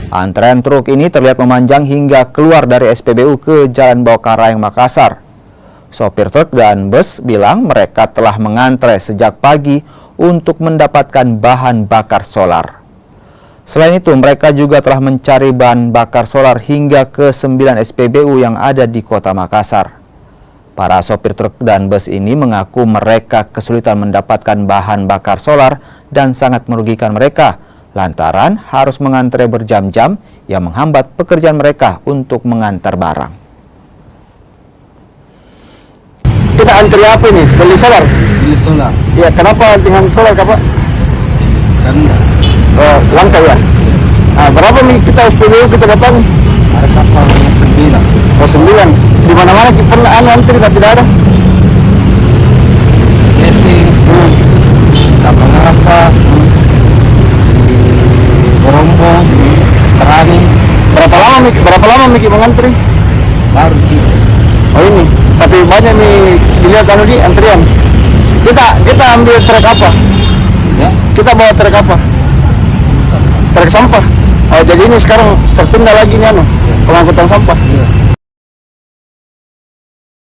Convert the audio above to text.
Antrean truk ini terlihat memanjang hingga keluar dari SPBU ke Jalan Bawkarayang, Makassar. Sopir truk dan bus bilang mereka telah mengantre sejak pagi untuk mendapatkan bahan bakar solar. Selain itu, mereka juga telah mencari bahan bakar solar hingga ke 9 SPBU yang ada di Kota Makassar. Para sopir truk dan bus ini mengaku mereka kesulitan mendapatkan bahan bakar solar dan sangat merugikan mereka, lantaran harus mengantre berjam-jam yang menghambat pekerjaan mereka untuk mengantar barang. Kita antri apa ini? Beli solar? Beli solar. Ya, kenapa dengan solar, Kak? Karena Langka ya? Nah, berapa nih kita SPBU kita datang? harga paling 9. Oh, 9. Di mana-mana kita pernah antri, tidak ada. Esi, Sabang apa, Borombo, Terani, Berapa lama Miki mengantri? baru gitu. Oh, ini. Tapi banyak nih dilihat di antrian. Kita ambil truk apa? Ya, Kita bawa truk apa? Truk sampah. Oh, jadi ini sekarang tertunda lagi nih pengangkutan sampah. iya.